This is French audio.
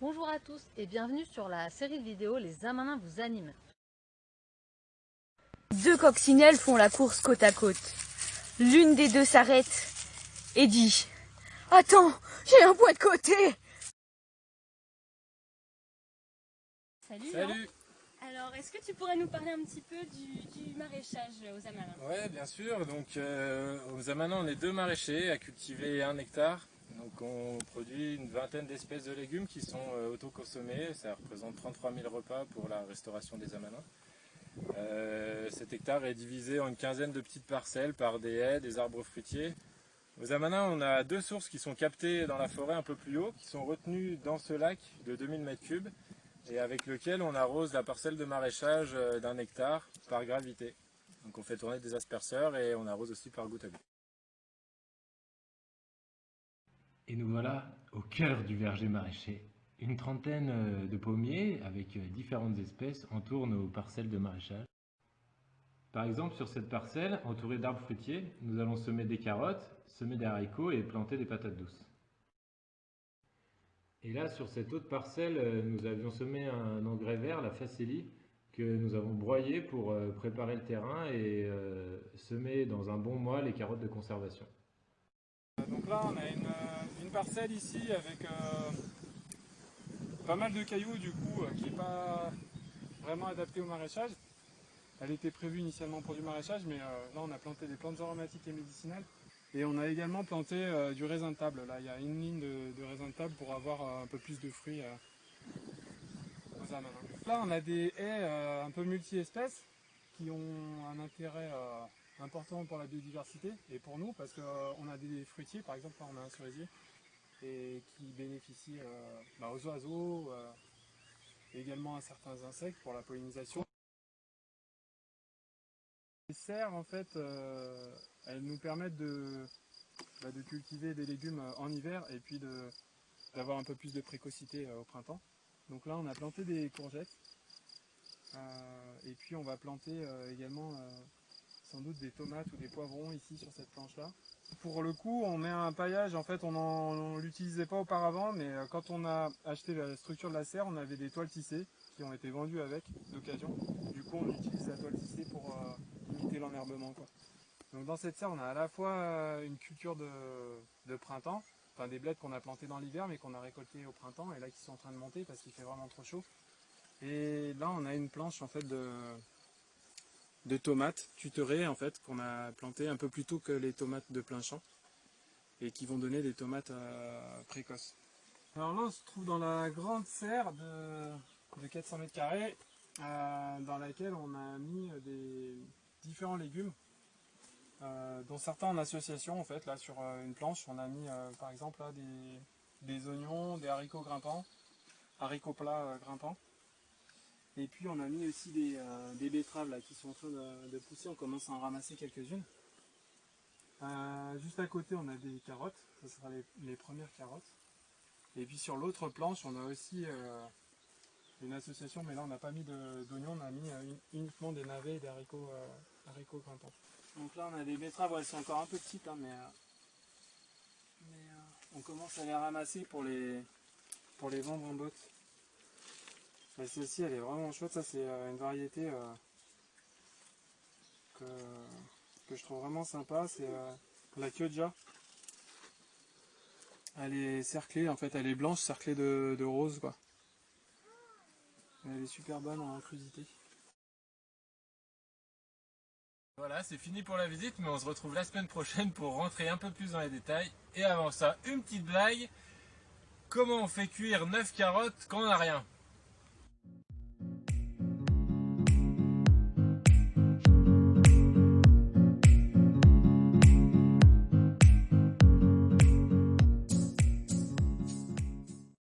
Bonjour à tous et bienvenue sur la série de vidéos Les Amanins vous animent. Deux coccinelles font la course côte à côte. L'une des deux s'arrête et dit « Attends, j'ai un bois de côté !» Salut. Salut. Alors, est-ce que tu pourrais nous parler un petit peu du maraîchage aux Amanins? Ouais, bien sûr. Donc, aux Amanins, on est deux maraîchers à cultiver 1 hectare. Donc, on produit une vingtaine d'espèces de légumes qui sont autoconsommés. Ça représente 33 000 repas pour la restauration des Amanins. Cet hectare est divisé en une quinzaine de petites parcelles par des haies, des arbres fruitiers. Aux Amanins, on a deux sources qui sont captées dans la forêt un peu plus haut, qui sont retenues dans ce lac de 2000 m3 et avec lequel on arrose la parcelle de maraîchage d'1 hectare par gravité. Donc on fait tourner des asperceurs et on arrose aussi par goutte à goutte. Et nous voilà au cœur du verger maraîcher. Une trentaine de pommiers avec différentes espèces entourent nos parcelles de maraîchage. Par exemple, sur cette parcelle, entourée d'arbres fruitiers, nous allons semer des carottes, semer des haricots et planter des patates douces. Et là, sur cette autre parcelle, nous avions semé un engrais vert, la facélie, que nous avons broyé pour préparer le terrain et semer dans un bon mois les carottes de conservation. Donc là, on a une parcelle ici avec pas mal de cailloux du coup, qui n'est pas vraiment adaptée au maraîchage. Elle était prévue initialement pour du maraîchage, mais là on a planté des plantes aromatiques et médicinales. Et on a également planté du raisin de table. Là, il y a une ligne de raisin de table pour avoir un peu plus de fruits aux Amanins. Là, on a des haies un peu multi-espèces qui ont un intérêt important pour la biodiversité et pour nous, parce qu'on a des fruitiers, par exemple, là on a un cerisier, et qui bénéficie aux oiseaux, également à certains insectes pour la pollinisation. Les serres, en fait, elles nous permettent de cultiver des légumes en hiver et puis d'avoir un peu plus de précocité au printemps. Donc là, on a planté des courgettes et puis on va planter également sans doute des tomates ou des poivrons ici sur cette planche-là. Pour le coup, on met un paillage, en fait, on ne l'utilisait pas auparavant, mais quand on a acheté la structure de la serre, on avait des toiles tissées qui ont été vendues avec, d'occasion. Du coup, on utilise la toile tissée pour limiter l'enherbement, quoi. Donc dans cette serre, on a à la fois une culture de printemps, enfin des bleds qu'on a plantés dans l'hiver, mais qu'on a récoltés au printemps, et là qui sont en train de monter parce qu'il fait vraiment trop chaud. Et là, on a une planche, en fait, de tomates tutorées, en fait, qu'on a plantées un peu plus tôt que les tomates de plein champ et qui vont donner des tomates précoces. Alors là, on se trouve dans la grande serre de 400 m², dans laquelle on a mis des différents légumes, dont certains en association, en fait. Là, sur une planche, on a mis par exemple là, des oignons, des haricots grimpants, haricots plats grimpants. Et puis on a mis aussi des betteraves là, qui sont en train de pousser, on commence à en ramasser quelques-unes. Juste à côté on a des carottes, ce sera les premières carottes. Et puis sur l'autre planche on a aussi une association, mais là on n'a pas mis d'oignons, on a mis uniquement des navets et des haricots grimpants. Donc là on a des betteraves, elles sont encore un peu petites, hein, mais on commence à les ramasser pour les vendre en botte. Celle-ci elle est vraiment chouette, ça c'est une variété que je trouve vraiment sympa, c'est la Chioggia. Elle est cerclée, en fait elle est blanche cerclée de rose, quoi. Elle est super bonne en crudité. Voilà, c'est fini pour la visite, mais on se retrouve la semaine prochaine pour rentrer un peu plus dans les détails. Et avant ça, une petite blague, comment on fait cuire 9 carottes quand on n'a rien ?